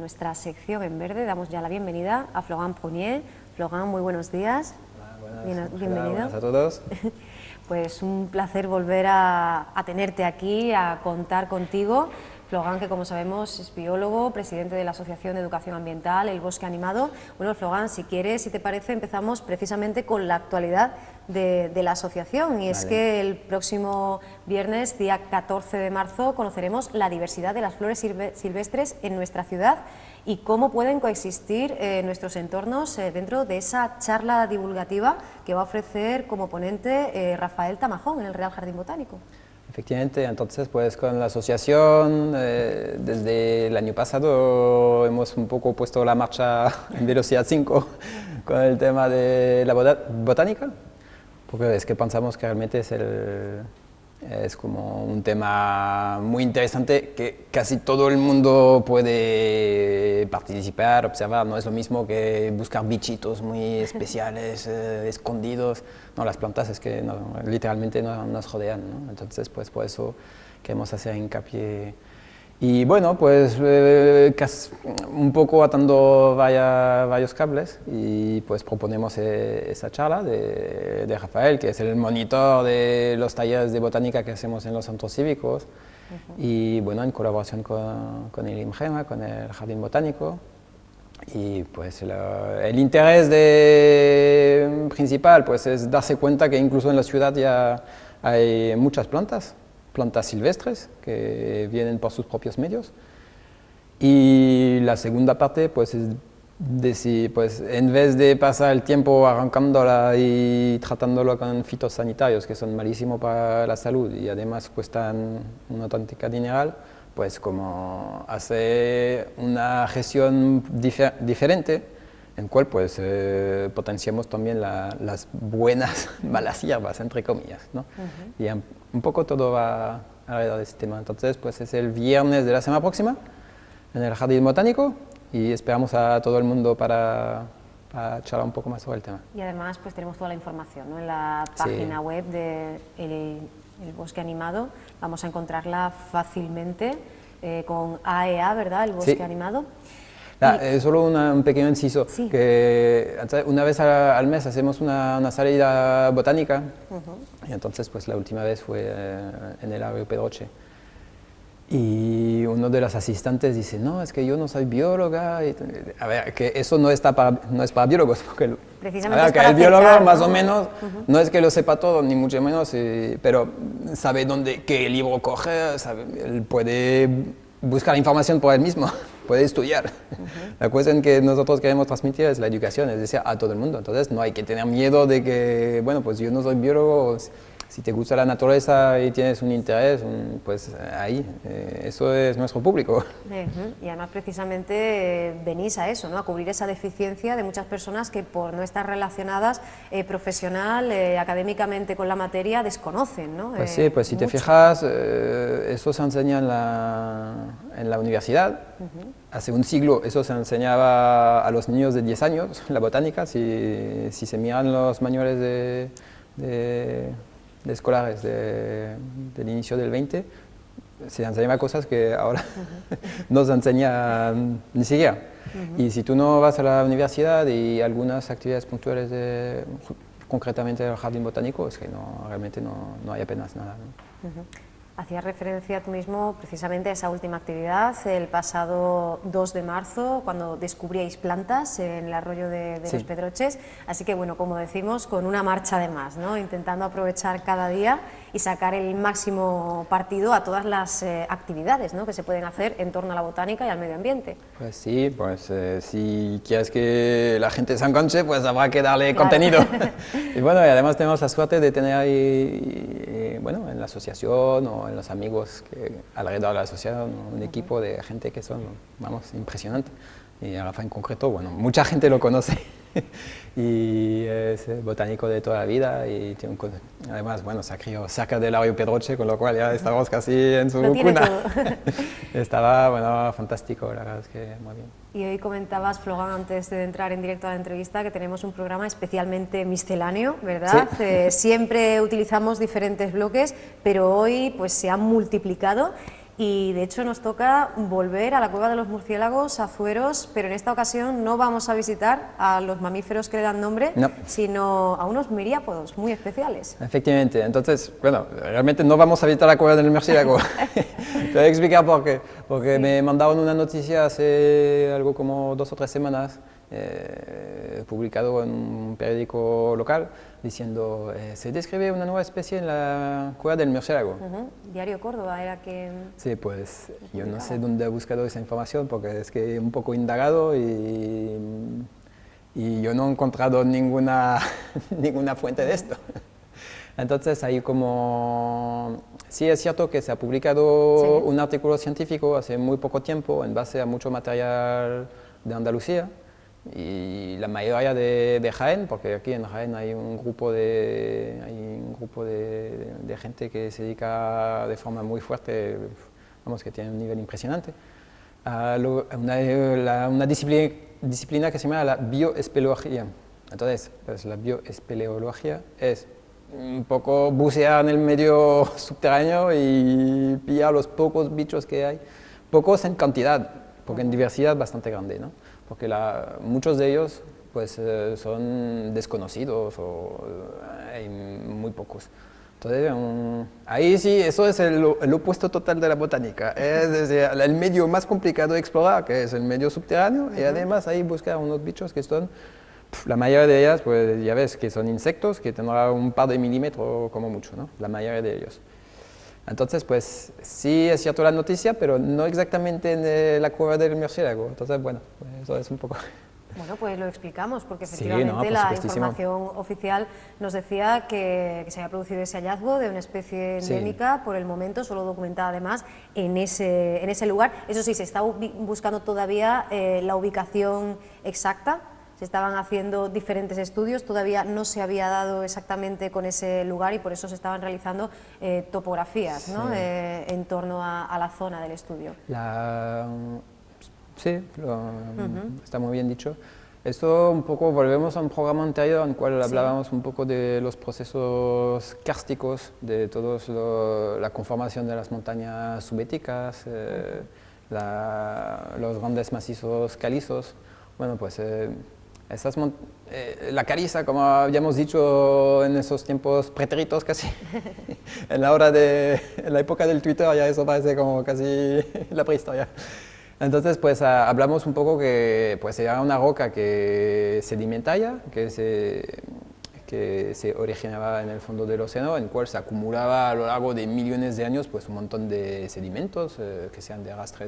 nuestra sección en verde. Damos ya la bienvenida a Florent Prunier. Florent, muy buenos días. Hola, Bienvenido. Buenas a todos. Pues un placer volver a tenerte aquí, a contar contigo. Florent, que como sabemos es biólogo, presidente de la Asociación de Educación Ambiental, El Bosque Animado. Bueno, Florent, si quieres, si te parece, empezamos precisamente con la actualidad de la asociación. Y es que el próximo viernes, día 14 de marzo, conoceremos la diversidad de las flores silvestres en nuestra ciudad y cómo pueden coexistir nuestros entornos dentro de esa charla divulgativa que va a ofrecer como ponente Rafael Tamajón en el Real Jardín Botánico. Efectivamente, entonces pues con la asociación desde el año pasado hemos un poco puesto la marcha en velocidad 5 con el tema de la botánica, porque es que pensamos que realmente es como un tema muy interesante que casi todo el mundo puede participar, observar. No es lo mismo que buscar bichitos muy especiales, escondidos. No, las plantas es que literalmente nos rodean, ¿no? Entonces, pues por eso queremos hacer hincapié. Y bueno, pues un poco atando varios cables y pues proponemos esa charla de Rafael, que es el monitor de los talleres de botánica que hacemos en los centros cívicos. Y bueno, en colaboración con el IMGEMA, con el Jardín Botánico. Y pues el interés principal pues es darse cuenta que incluso en la ciudad ya hay muchas plantas silvestres que vienen por sus propios medios. Y la segunda parte pues es decir, pues en vez de pasar el tiempo arrancándola y tratándolo con fitosanitarios que son malísimos para la salud y además cuestan una auténtica dineral, pues como hacer una gestión diferente en cual pues potenciamos también las buenas, malas hierbas, entre comillas, ¿no? Y un poco todo va alrededor de este tema. Entonces, pues es el viernes de la semana próxima en el Jardín Botánico y esperamos a todo el mundo para charlar un poco más sobre el tema. Y además, pues tenemos toda la información, ¿no? En la página web de el Bosque Animado. Vamos a encontrarla fácilmente con AEA, ¿verdad? El Bosque Animado. Solo un pequeño inciso, que una vez al mes hacemos una salida botánica y entonces pues la última vez fue en el Arroyo Pedroche y uno de los asistentes dice, no, es que yo no soy bióloga, a ver, que eso no es para biólogos, porque precisamente es que para el biólogo acercar, más ¿no? o menos no es que lo sepa todo, ni mucho menos, pero sabe qué libro coger, él puede buscar información por él mismo, puede estudiar. La cuestión que nosotros queremos transmitir es la educación, es decir, a todo el mundo. Entonces no hay que tener miedo de que, bueno, pues yo no soy biólogo, si te gusta la naturaleza y tienes un interés, pues ahí, eso es nuestro público. Y además precisamente venís a eso, ¿no? A cubrir esa deficiencia de muchas personas que por no estar relacionadas profesional, académicamente con la materia, desconocen, ¿no? Pues sí, pues si te fijas, eso se enseña en la universidad. Hace un siglo eso se enseñaba a los niños de 10 años, la botánica, si se miran los manuales de escolares del inicio del 20, se enseñaba cosas que ahora no se enseñan ni siquiera. Y si tú no vas a la universidad y algunas actividades puntuales, concretamente del Jardín Botánico, es que realmente no hay apenas nada, ¿no? Hacías referencia tú mismo precisamente a esa última actividad, el pasado 2 de marzo, cuando descubríais plantas en el arroyo de los Pedroches, así que bueno, como decimos, con una marcha de más, ¿no? Intentando aprovechar cada día y sacar el máximo partido a todas las actividades, ¿no? Que se pueden hacer en torno a la botánica y al medio ambiente. Pues sí, pues si quieres que la gente se enganche, pues habrá que darle contenido. Y bueno, y además tenemos la suerte de tener ahí, bueno, en la asociación o en los amigos alrededor de la asociación, un equipo de gente que son, vamos, impresionante. Y a Rafa en concreto, bueno, mucha gente lo conoce y es botánico de toda la vida y tiene además, bueno, se ha criado cerca del Arroyo Pedroche, con lo cual ya estamos casi en su cuna. Estaba, bueno, fantástico, la verdad es que muy bien. Y hoy comentabas, Florent, antes de entrar en directo a la entrevista, que tenemos un programa especialmente misceláneo, ¿verdad? Siempre utilizamos diferentes bloques, pero hoy pues se han multiplicado. y de hecho nos toca volver a la cueva de los murciélagos, Azueros, pero en esta ocasión no vamos a visitar a los mamíferos que le dan nombre, no, sino a unos miriápodos muy especiales. Efectivamente, entonces, bueno, realmente no vamos a visitar la cueva del murciélago. Te voy a explicar por qué. Porque sí, me mandaron una noticia hace algo como 2 o 3 semanas, publicado en un periódico local, diciendo se describe una nueva especie en la cueva del murciélago. Diario Córdoba era que... Sí, pues yo no sé dónde he buscado esa información porque es que he un poco indagado y yo no he encontrado ninguna fuente de esto. Entonces ahí como... Sí es cierto que se ha publicado un artículo científico hace muy poco tiempo en base a mucho material de Andalucía y la mayoría de Jaén, porque aquí en Jaén hay un grupo de gente que se dedica de forma muy fuerte, vamos, que tiene un nivel impresionante, a una disciplina que se llama la bioespeleología. Entonces, pues la bioespeleología es un poco bucear en el medio subterráneo y pillar los pocos bichos que hay, pocos en cantidad, porque en diversidad bastante grande, ¿no? Porque muchos de ellos pues, son desconocidos o hay muy pocos. Entonces, ahí sí, eso es el opuesto total de la botánica. Es desde el medio más complicado de explorar, que es el medio subterráneo, y además ahí buscar unos bichos que son, la mayoría de ellas, pues ya ves que son insectos, que tendrán un par de milímetros como mucho, ¿no? La mayoría de ellos. Entonces, pues sí es cierto la noticia, pero no exactamente en la cueva del murciélago. Entonces, bueno, eso es un poco... Bueno, pues lo explicamos, porque efectivamente sí, no, la información oficial nos decía que se había producido ese hallazgo de una especie endémica, por el momento, solo documentada además, en ese lugar. Eso sí, se está buscando todavía la ubicación exacta. Se estaban haciendo diferentes estudios, todavía no se había dado exactamente con ese lugar y por eso se estaban realizando topografías, ¿no? En torno a la zona del estudio. Sí, está muy bien dicho. Esto un poco, volvemos a un programa anterior en el cual hablábamos un poco de los procesos kársticos, de toda la conformación de las montañas subéticas, los grandes macizos calizos. Bueno, pues la caliza, como habíamos dicho en esos tiempos pretéritos casi, en la época del Twitter ya eso parece como casi la prehistoria. Entonces, pues hablamos un poco que pues, era una roca que sedimentaria, que se originaba en el fondo del océano, en el cual se acumulaba a lo largo de millones de años pues, un montón de sedimentos que sean de arrastre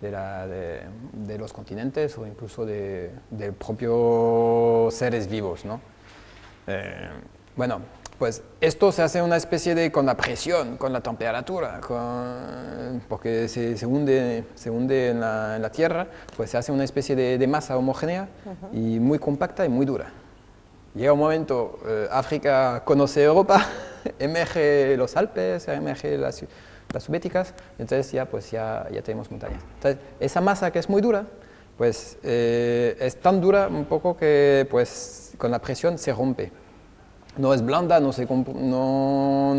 de los continentes o incluso de propios seres vivos, ¿no? Bueno, pues esto se hace una especie de, con la presión, con la temperatura, porque se hunde en la tierra, pues se hace una especie de masa homogénea y muy compacta y muy dura. Llega un momento, África conoce Europa, emerge los Alpes, emerge las subéticas, entonces ya tenemos montañas. Entonces, esa masa que es muy dura, pues es tan dura un poco que pues, con la presión se rompe. No es blanda, no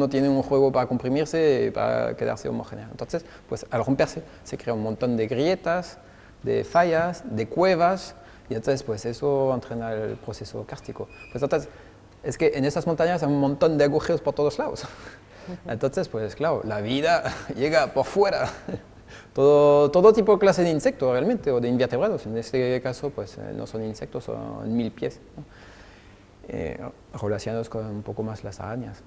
tiene un juego para comprimirse, para quedarse homogénea. Entonces, pues al romperse se crea un montón de grietas, de fallas, de cuevas, y entonces pues eso entrena el proceso kárstico. Pues entonces, es que en esas montañas hay un montón de agujeros por todos lados. Entonces, pues claro, la vida llega por fuera. Todo tipo de clase de insectos realmente, o de invertebrados. En este caso, pues no son insectos, son 1000 pies, ¿no? Relacionados con un poco más las arañas.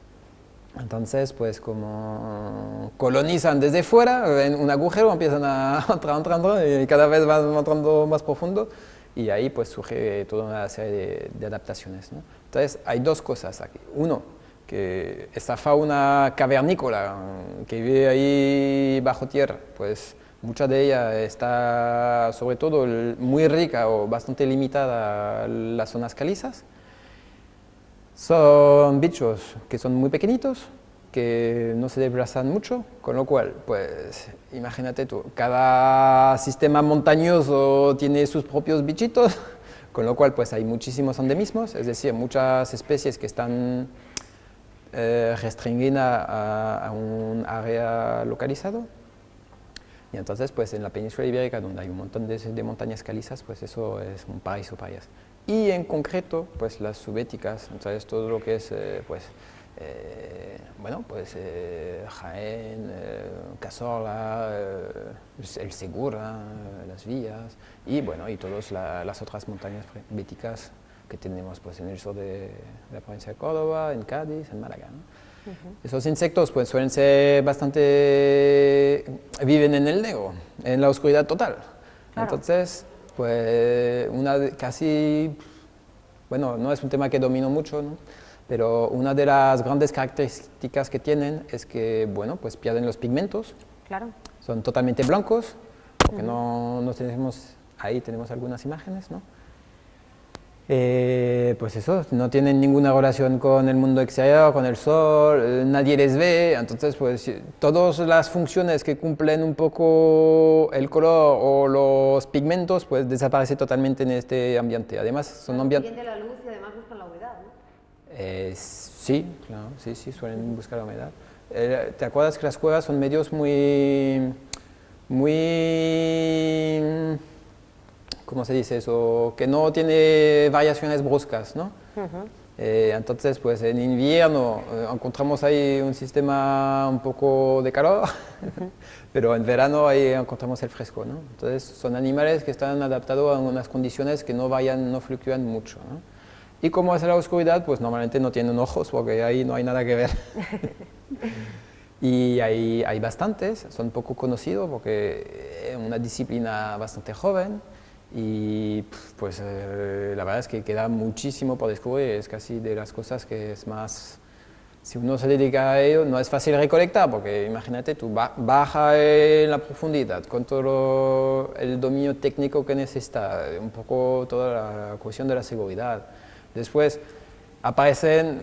Entonces, pues como colonizan desde fuera, ven un agujero, empiezan a entrar y cada vez van entrando más profundo y ahí pues surge toda una serie de adaptaciones, ¿no? Entonces, hay dos cosas aquí. Uno, que esta fauna cavernícola que vive ahí bajo tierra, pues mucha de ella está sobre todo muy rica o bastante limitada a las zonas calizas. Son bichos que son muy pequeñitos, que no se desplazan mucho, con lo cual, pues imagínate tú, cada sistema montañoso tiene sus propios bichitos, con lo cual pues hay muchísimos endemismos, es decir, muchas especies que están restringidas a un área localizado. Y entonces, pues en la península ibérica, donde hay un montón de montañas calizas, pues eso es un paraíso para ellas. Y en concreto, pues las subbéticas, entonces todo lo que es, bueno, pues Jaén, Cazorla, el Segura, las Villas, y bueno, y todas las otras montañas béticas que tenemos pues en el sur de la provincia de Córdoba, en Cádiz, en Málaga, ¿no? Esos insectos pues suelen ser bastante, viven en el negro, en la oscuridad total. Claro. Entonces, pues casi, bueno, no es un tema que domino mucho, ¿no? Pero una de las grandes características que tienen es que, bueno, pues pierden los pigmentos. Claro. Son totalmente blancos, porque no tenemos, ahí tenemos algunas imágenes, ¿no? Pues eso, no tienen ninguna relación con el mundo exterior, con el sol, nadie les ve, entonces pues todas las funciones que cumplen un poco el color o los pigmentos pues desaparecen totalmente en este ambiente. Además son ambientes... de la luz y además buscan la humedad, ¿no? Sí, claro, sí, suelen buscar la humedad. ¿Te acuerdas que las cuevas son medios muy... ¿cómo se dice eso? Que no tiene variaciones bruscas, ¿no? Entonces, pues en invierno encontramos ahí un sistema un poco de calor, pero en verano ahí encontramos el fresco, ¿no? Entonces, son animales que están adaptados a unas condiciones que no fluctúan mucho, ¿no? Y como es la oscuridad, pues normalmente no tienen ojos porque ahí no hay nada que ver. Y hay bastantes, son poco conocidos porque es una disciplina bastante joven. Y pues la verdad es que queda muchísimo por descubrir, es casi de las cosas que es más, si uno se dedica a ello, no es fácil recolectar, porque imagínate, tú baja en la profundidad con todo el dominio técnico que necesita, un poco toda la cuestión de la seguridad. Después aparecen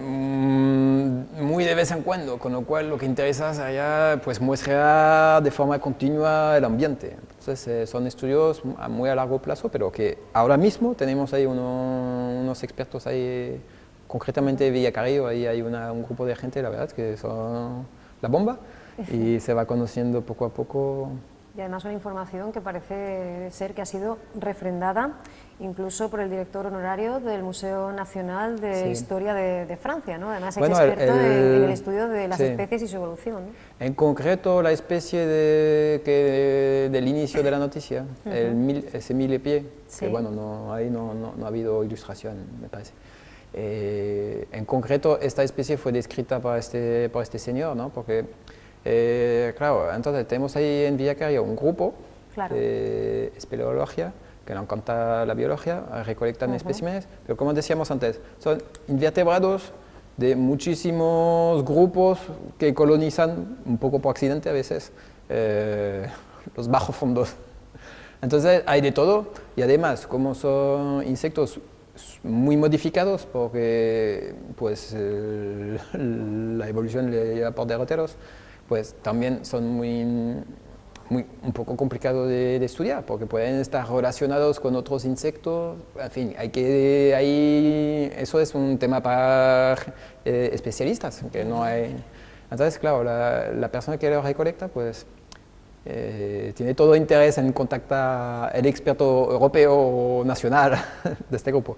muy de vez en cuando, con lo cual lo que interesa es allá, pues muestrear de forma continua el ambiente. Entonces son estudios muy a largo plazo, pero que ahora mismo tenemos ahí unos expertos ahí, concretamente en Villacarrillo, ahí hay un grupo de gente, la verdad, que son la bomba, y se va conociendo poco a poco. Y además una información que parece ser que ha sido refrendada incluso por el director honorario del Museo Nacional de Historia de Francia, ¿no? Además es experto en el estudio de las especies y su evolución, ¿no? En concreto la especie del inicio de la noticia, ese millepied, que bueno, ahí no ha habido ilustración, me parece. En concreto esta especie fue descrita por este señor, ¿no? Porque claro, entonces tenemos ahí en Villacarrillo un grupo de espeleología que le encanta la biología, recolectan especímenes, pero como decíamos antes, son invertebrados de muchísimos grupos que colonizan, un poco por accidente a veces, los bajos fondos. Entonces hay de todo, y además, como son insectos muy modificados, porque pues, la evolución le lleva por derroteros, pues también son un poco complicados de estudiar, porque pueden estar relacionados con otros insectos, en fin, eso es un tema para especialistas, que no hay... Entonces, claro, la persona que lo recolecta, pues, tiene todo interés en contactar al experto europeo o nacional de este grupo.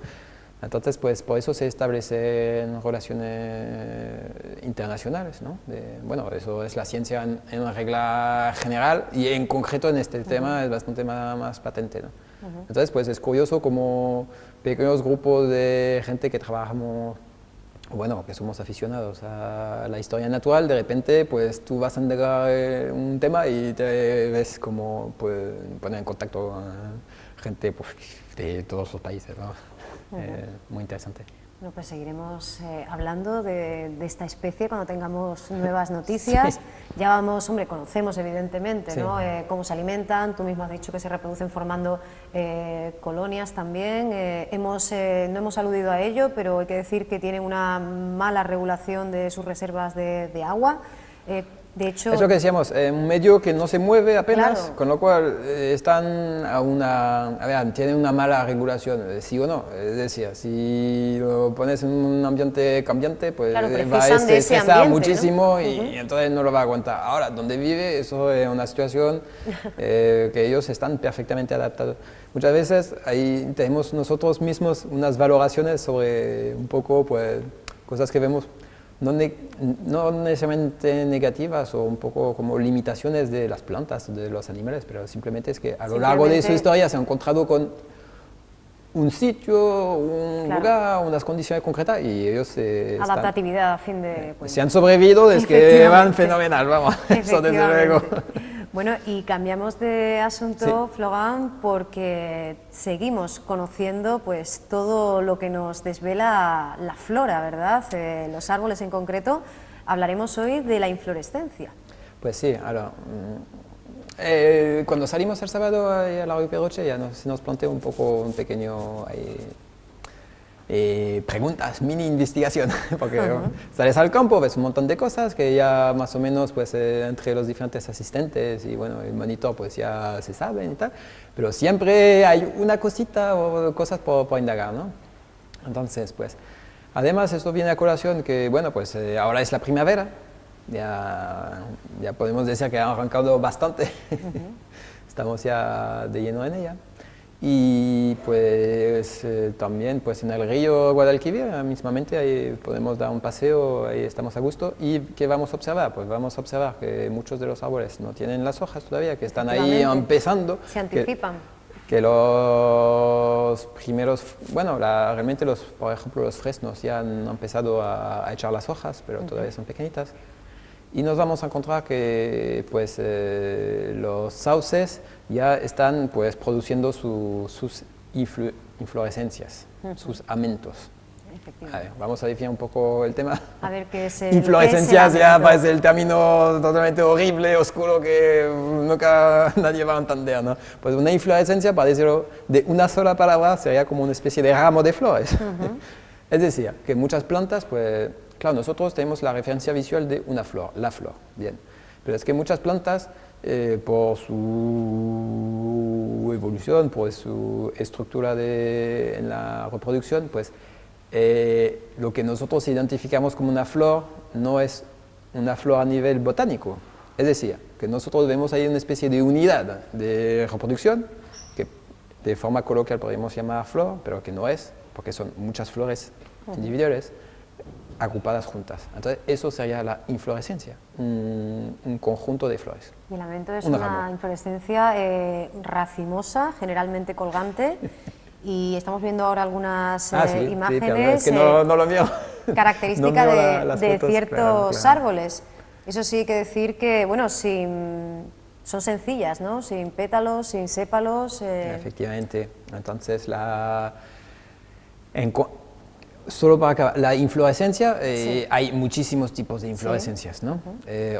Entonces, pues por eso se establecen relaciones internacionales, ¿no? Bueno, eso es la ciencia en regla general y en concreto en este tema es bastante más patente, ¿no? Entonces, pues es curioso como pequeños grupos de gente que trabajamos, bueno, que somos aficionados a la historia natural, de repente, pues tú vas a entregar un tema y te ves como pues, poner en contacto a gente pues, de todos los países, ¿no? Muy interesante. Bueno, pues seguiremos hablando de esta especie cuando tengamos nuevas noticias. Ya conocemos evidentemente, ¿no? Cómo se alimentan, tú mismo has dicho que se reproducen formando colonias también. No hemos aludido a ello, pero hay que decir que tienen una mala regulación de sus reservas de agua. De hecho, es lo que decíamos, un medio que no se mueve apenas, claro, con lo cual están tienen una mala regulación, sí o no. Es decir, si lo pones en un ambiente cambiante, pues claro, va a precisan de ese estresar ambiente, muchísimo, ¿no? y entonces no lo va a aguantar. Ahora, donde vive, eso es una situación que ellos están perfectamente adaptados. Muchas veces ahí tenemos nosotros mismos unas valoraciones sobre un poco, pues, cosas que vemos no necesariamente negativas o un poco como limitaciones de las plantas, de los animales, pero simplemente es que a lo largo de su historia se han encontrado con un sitio, un lugar, unas condiciones concretas, y ellos adaptatividad a fin de cuentas. Se han sobrevivido, es que van fenomenal, vamos, eso desde luego. Bueno, y cambiamos de asunto, Sí. Flogán, porque seguimos conociendo pues todo lo que nos desvela la flora, ¿verdad? Los árboles en concreto. Hablaremos hoy de la inflorescencia. Pues sí, ahora, cuando salimos el sábado a la Rue Pedroche ya nos planteó un poco un pequeño preguntas, mini investigación, porque sales al campo, ves un montón de cosas que ya más o menos pues entre los diferentes asistentes y bueno, el monitor pues ya se saben y tal, pero siempre hay una cosita o cosas por indagar, ¿no? Entonces pues, además esto viene a colación que bueno, pues ahora es la primavera, ya podemos decir que ha arrancado bastante, estamos ya de lleno en ella. Y pues también pues en el río Guadalquivir, mismamente, ahí podemos dar un paseo, ahí estamos a gusto. ¿Y qué vamos a observar? Pues vamos a observar que muchos de los árboles no tienen las hojas todavía, que están ahí empezando. Se anticipan. Que los primeros, bueno, realmente por ejemplo los fresnos ya han empezado a echar las hojas, pero todavía son pequeñitas. Y nos vamos a encontrar que pues, los sauces ya están pues, produciendo sus inflorescencias, sus amentos. A ver, vamos a definir un poco el tema. A ver qué es inflorescencias ya parece el término totalmente horrible, oscuro, que nunca nadie va a entender, ¿no? Pues una inflorescencia, para decirlo de una sola palabra, sería como una especie de ramo de flores. Es decir, que muchas plantas, pues, claro, nosotros tenemos la referencia visual de una flor, la flor, bien. Pero es que muchas plantas, por su evolución, por su estructura en la reproducción, pues lo que nosotros identificamos como una flor no es una flor a nivel botánico. Es decir, que nosotros vemos ahí una especie de unidad de reproducción, que de forma coloquial podríamos llamar flor, pero que no es, porque son muchas flores individuales agrupadas juntas. Entonces, eso sería la inflorescencia, un conjunto de flores. Y el amento es una inflorescencia racimosa, generalmente colgante, y estamos viendo ahora algunas imágenes que no lo mío. característica no de fotos, ciertos claro. árboles. Eso sí hay que decir que, bueno, son sencillas, ¿no? Sin pétalos, sin sépalos. Efectivamente. Entonces, solo para acabar, la inflorescencia, hay muchísimos tipos de inflorescencias, ¿no?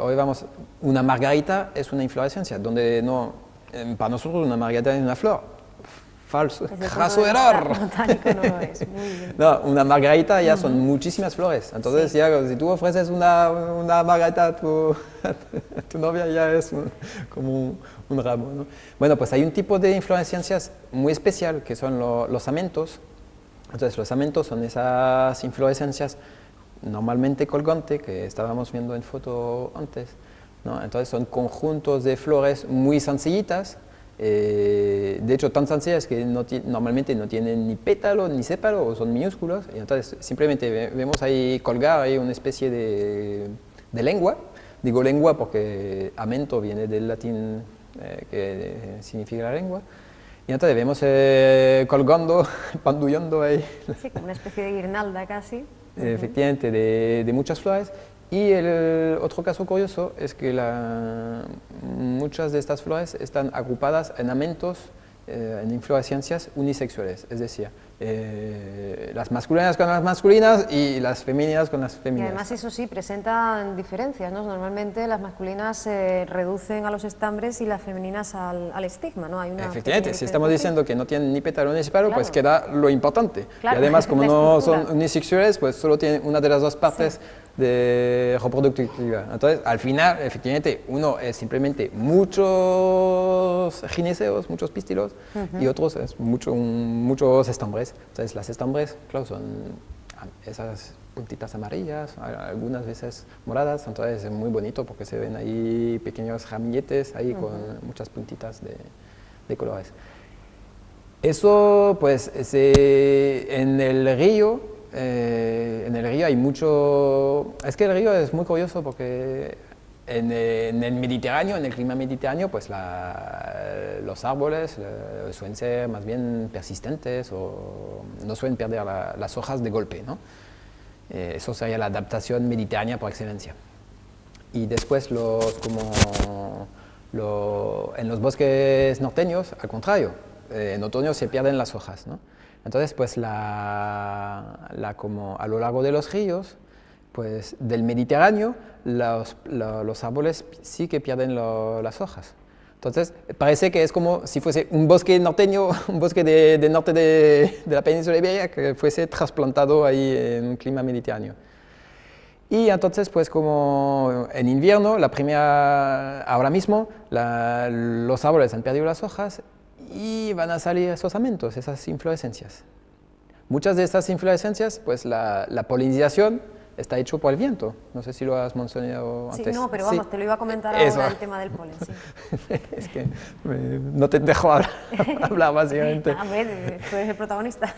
Hoy una margarita es una inflorescencia, donde para nosotros una margarita es una flor. Falso, craso error. Botánico no lo es. Muy bien. No, una margarita ya son muchísimas flores, entonces ya si tú ofreces una margarita a tu novia ya es como un ramo, ¿no? Bueno, pues hay un tipo de inflorescencias muy especial que son los amentos. Entonces, los amentos son esas inflorescencias normalmente colgantes que estábamos viendo en foto antes, ¿no? Entonces, son conjuntos de flores muy sencillitas, de hecho tan sencillas que normalmente no tienen ni pétalo ni sépalo, o son minúsculos, y entonces simplemente vemos ahí colgar ahí una especie de lengua. Digo lengua porque amento viene del latín que significa la lengua. Y entonces vemos colgando, pandullando ahí. Sí, como una especie de guirnalda casi. Efectivamente, de muchas flores. Y el otro caso curioso es que muchas de estas flores están agrupadas en amentos en inflorescencias unisexuales, es decir, las masculinas con las masculinas y las femeninas con las Y femeninas. además eso sí, presentan diferencias, ¿no? Normalmente las masculinas se reducen a los estambres y las femeninas al estigma, ¿no? Hay una Efectivamente, si pequeña estamos diferencia. diciendo que no tienen ni pétalo ni separo, Claro. pues queda lo importante. Claro, Y además, como la no estructura. son unisexuales, pues solo tienen una de las dos partes de reproductividad. Entonces, al final, efectivamente, uno es simplemente muchos gineceos, muchos pístilos, y otros es muchos estambres. Entonces, las estambres, claro, son esas puntitas amarillas, algunas veces moradas, entonces es muy bonito porque se ven ahí pequeños ramilletes ahí con muchas puntitas de colores. Eso, pues, en el río hay mucho... Es que el río es muy curioso porque en el Mediterráneo, en el clima mediterráneo, pues los árboles suelen ser más bien persistentes o no suelen perder las hojas de golpe, ¿no? Eso sería la adaptación mediterránea por excelencia. Y después en los bosques norteños, al contrario, en otoño se pierden las hojas, ¿no? Entonces, pues como a lo largo de los ríos, pues del Mediterráneo, los árboles sí que pierden las hojas. Entonces, parece que es como si fuese un bosque norteño, un bosque del norte de la península ibérica que fuese trasplantado ahí en un clima mediterráneo. Y entonces, pues como en invierno, ahora mismo, los árboles han perdido las hojas y van a salir esos amentos, esas inflorescencias. Muchas de estas inflorescencias, pues la polinización está hecho por el viento. No sé si lo has mencionado antes. Sí, no, pero vamos, te lo iba a comentar Eso. ahora el tema del polen, sí. Es que no te dejo hablar básicamente. Ah, hombre, tú eres el protagonista.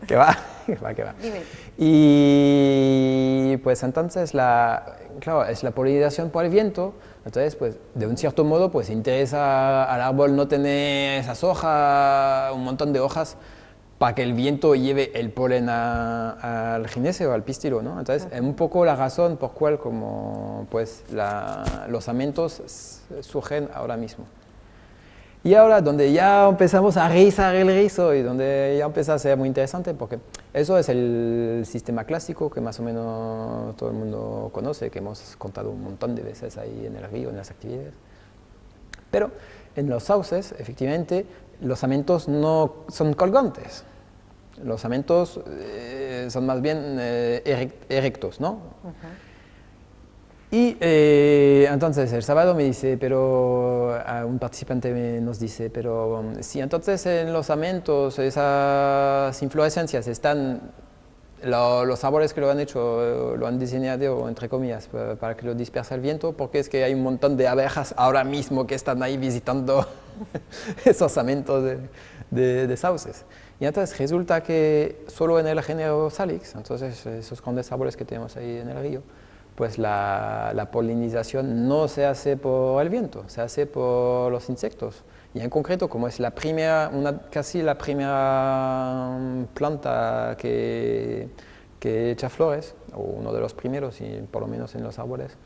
Que va, que va, que va. Dime. Y pues entonces, claro, es la polinización por el viento. Entonces, pues de un cierto modo, pues interesa al árbol no tener esas hojas, un montón de hojas, para que el viento lleve el polen al gineceo, al pístilo, ¿no? Entonces, es un poco la razón por cual como, pues, los amentos surgen ahora mismo. Y ahora, donde ya empezamos a rizar el rizo y donde ya empieza a ser muy interesante, porque eso es el sistema clásico que más o menos todo el mundo conoce, que hemos contado un montón de veces ahí en el río, en las actividades. Pero en los sauces, efectivamente, los amentos no son colgantes. Los amentos son más bien erectos, ¿no? Y entonces el sábado me dice, pero un participante nos dice, pero si entonces en los amentos, esas inflorescencias están, los árboles que lo han hecho, lo han diseñado, entre comillas, para que lo disperse el viento, porque es que hay un montón de abejas ahora mismo que están ahí visitando esos amentos de sauces. Y entonces resulta que solo en el género Salix, entonces esos grandes árboles que tenemos ahí en el río, pues la polinización no se hace por el viento, se hace por los insectos. Y en concreto, como es casi la primera planta que echa flores, o uno de los primeros, y por lo menos en los árboles,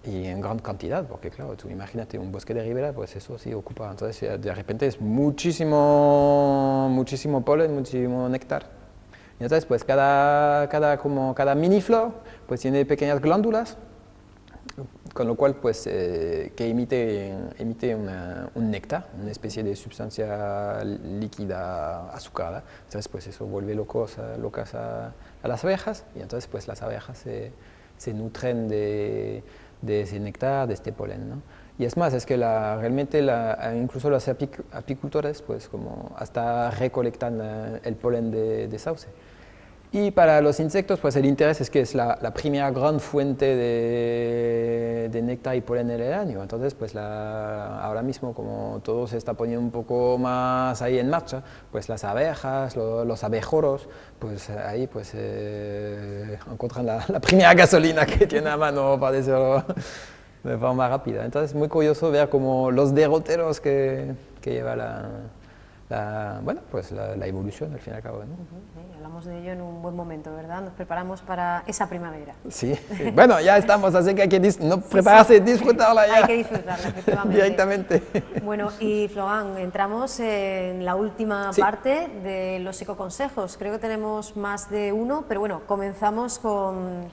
y en gran cantidad, porque claro, tú imagínate un bosque de ribera, pues eso sí ocupa, entonces de repente es muchísimo polen, muchísimo néctar. Y entonces pues cada mini flor pues tiene pequeñas glándulas, con lo cual pues que emite un néctar, una especie de sustancia líquida azucarada. Entonces pues eso vuelve locas a las abejas, y entonces pues las abejas se nutren de ese néctar, de este polen, ¿no? Y es más, es que realmente incluso los apicultores pues como hasta recolectan el polen de sauce. Y para los insectos pues el interés es que es la primera gran fuente de néctar y polen en el año. Entonces pues ahora mismo como todo se está poniendo un poco más ahí en marcha, pues las abejas, los abejoros, pues ahí pues encuentran la primera gasolina que tiene a mano, para decirlo de forma rápida. Entonces es muy curioso ver como los derroteros que lleva bueno, pues la evolución al fin y al cabo, ¿no? Hablamos de ello en un buen momento, ¿verdad? Nos preparamos para esa primavera. Sí, sí. Bueno, ya estamos, así que hay que no prepararse, disfrutarla ya. Hay que disfrutarla, efectivamente. Directamente. Bueno, y Flogán, entramos en la última parte de los ecoconsejos. Creo que tenemos más de uno, pero bueno, comenzamos con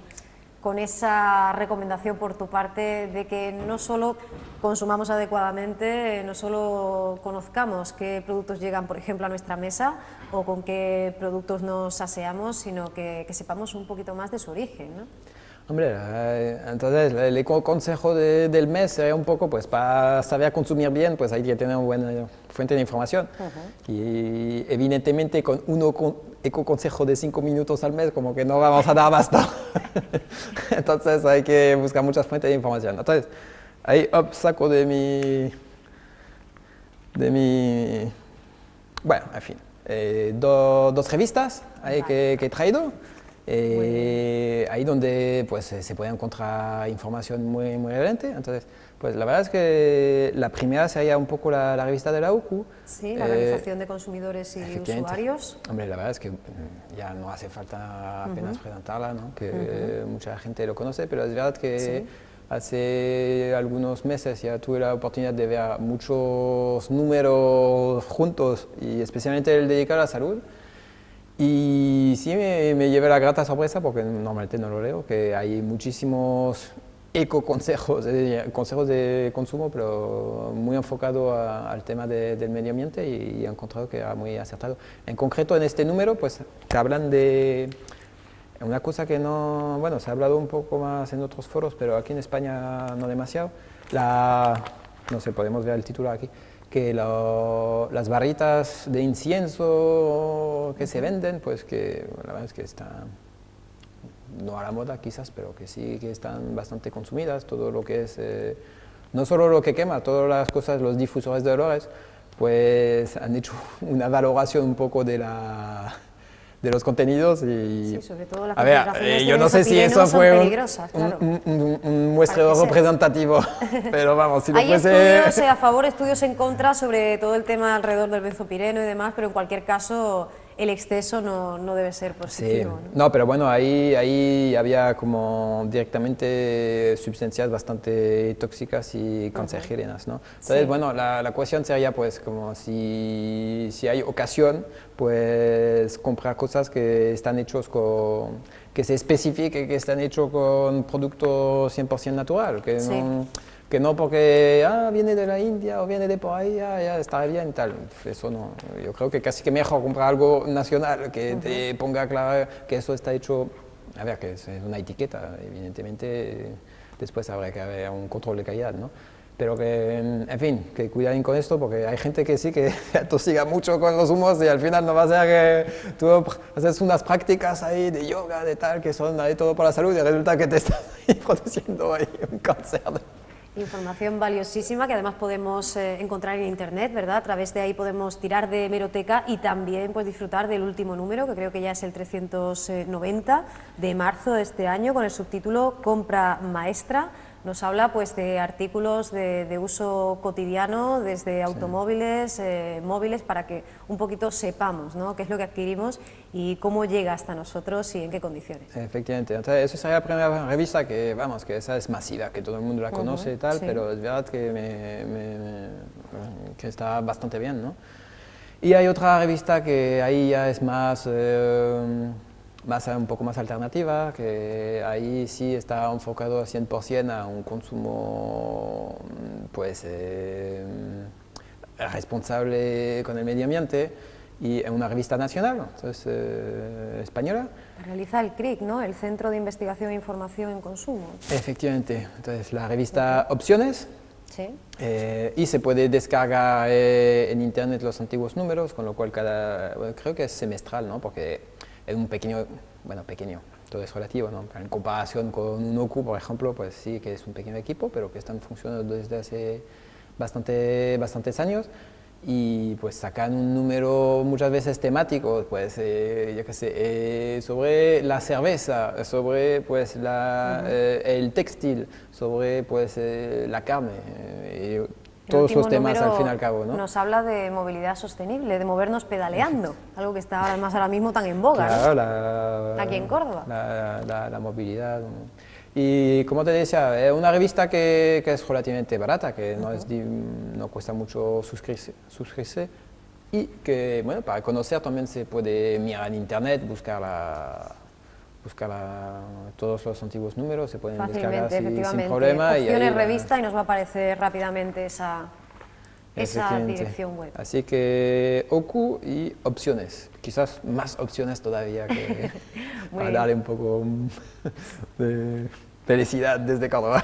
esa recomendación por tu parte de que no solo consumamos adecuadamente, no solo conozcamos qué productos llegan, por ejemplo, a nuestra mesa o con qué productos nos aseamos, sino que sepamos un poquito más de su origen, ¿no? Hombre, entonces el eco-consejo del mes sería un poco, pues para saber consumir bien, pues hay que tener una buena fuente de información. Y evidentemente con eco-consejo de 5 minutos al mes, como que no vamos a dar basta. Entonces hay que buscar muchas fuentes de información. Entonces, ahí saco de bueno, en fin, dos revistas que he traído. Ahí donde pues se puede encontrar información muy relevante. Entonces, pues la verdad es que la primera sería un poco la revista de la OCU. Sí, la Organización de Consumidores y Usuarios. Hombre, la verdad es que ya no hace falta apenas presentarla, ¿no? Que mucha gente lo conoce, pero es verdad que hace algunos meses ya tuve la oportunidad de ver muchos números juntos, y especialmente el dedicado a la salud. Y sí me llevé la grata sorpresa, porque normalmente no lo leo, que hay muchísimos eco-consejos, consejos de consumo, pero muy enfocado al tema del medio ambiente, y he encontrado que era muy acertado. En concreto, en este número, pues te hablan de una cosa que no, bueno, se ha hablado un poco más en otros foros, pero aquí en España no demasiado. No sé, podemos ver el titular aquí, que las barritas de incienso que se venden, pues que la verdad es que están, no a la moda quizás, pero que sí que están bastante consumidas. Todo lo que es, no solo lo que quema, todas las cosas, los difusores de olores, pues han hecho una valoración un poco de los contenidos. Y sí, sobre todo las concentraciones yo no sé si eso fue un muestreo representativo, pero vamos, si lo hay fuese... estudios a favor, estudios en contra sobre todo el tema alrededor del benzopireno y demás, pero en cualquier caso el exceso no debe ser positivo. Sí. No, pero bueno, ahí había como directamente sustancias bastante tóxicas y cancerígenas, ¿no? Entonces, bueno, la cuestión sería pues como si hay ocasión, pues comprar cosas que están hechos que se especifique que están hechos con producto 100% natural, que no porque viene de la India o viene de por ahí, ya está bien y tal. Eso no, yo creo que casi que mejor comprar algo nacional, que te ponga claro que eso está hecho, a ver, que es una etiqueta, evidentemente después habrá que haber un control de calidad, ¿no? Pero que, en fin, que cuiden con esto, porque hay gente que sí que se atosiga mucho con los humos, y al final no va a ser que tú haces unas prácticas ahí de yoga, de tal, que son ahí todo para la salud, y resulta que te estás ahí produciendo ahí un cáncer. Información valiosísima que además podemos encontrar en internet, ¿verdad? A través de ahí podemos tirar de hemeroteca y también pues disfrutar del último número, que creo que ya es el 390 de marzo de este año, con el subtítulo Compra Maestra. Nos habla pues de artículos de uso cotidiano, desde automóviles, móviles, para que un poquito sepamos, ¿no?, qué es lo que adquirimos y cómo llega hasta nosotros y en qué condiciones. Efectivamente, entonces esa sería la primera revista, que vamos, que esa es masiva, que todo el mundo la conoce y tal, pero es verdad que, que está bastante bien, ¿no? Y hay otra revista que ahí ya es más un poco más alternativa, que ahí sí está enfocado al 100% a un consumo pues responsable con el medio ambiente, y en una revista nacional, entonces, española. Realiza el CRIC, ¿no?, el Centro de Investigación e Información en Consumo. Efectivamente, entonces la revista Opciones. Sí. Y se puede descargar en internet los antiguos números, con lo cual creo que es semestral, ¿no?, porque es un pequeño, todo es relativo, ¿no? En comparación con un OCU, por ejemplo, pues sí que es un pequeño equipo, pero que están funcionando desde hace bastantes años, y pues sacan un número muchas veces temático, pues yo qué sé, sobre la cerveza, sobre pues el textil, sobre pues la carne. todos los último temas al número fin y al cabo, ¿no? nos habla de movilidad sostenible, de movernos pedaleando, algo que está además ahora mismo tan en boga, Claro, ¿no? Aquí en Córdoba. La movilidad. Y como te decía, es una revista que es relativamente barata, que no cuesta mucho suscribirse y que, bueno, para conocer también se puede mirar en internet, buscar todos los antiguos números, se pueden descargar Fácilmente, efectivamente. sin problema. Opciones revista y nos va a aparecer rápidamente esa Efectivamente. dirección web. Así que OCU y opciones, quizás más opciones todavía que para bien. darle un poco de felicidad desde Córdoba.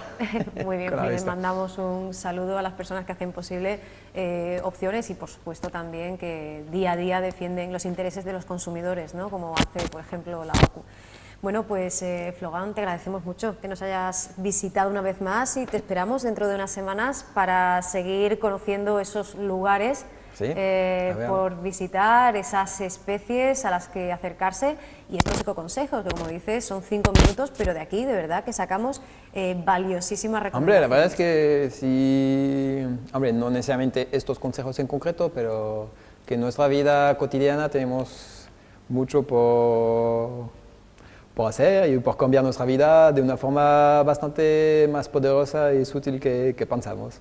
Muy bien, Con la pues les revista. mandamos un saludo a las personas que hacen posible opciones y por supuesto también que día a día defienden los intereses de los consumidores, ¿no? Como hace por ejemplo la OCU. Bueno, pues Flogan, te agradecemos mucho que nos hayas visitado una vez más y te esperamos dentro de unas semanas para seguir conociendo esos lugares Sí, por visitar, esas especies a las que acercarse y estos ecoconsejos, que como dices son 5 minutos, pero de aquí de verdad que sacamos valiosísimas Hombre, recomendaciones. la verdad es que sí, hombre, no necesariamente estos consejos en concreto, pero que en nuestra vida cotidiana tenemos mucho por hacer y por cambiar nuestra vida de una forma bastante más poderosa y sutil que pensamos.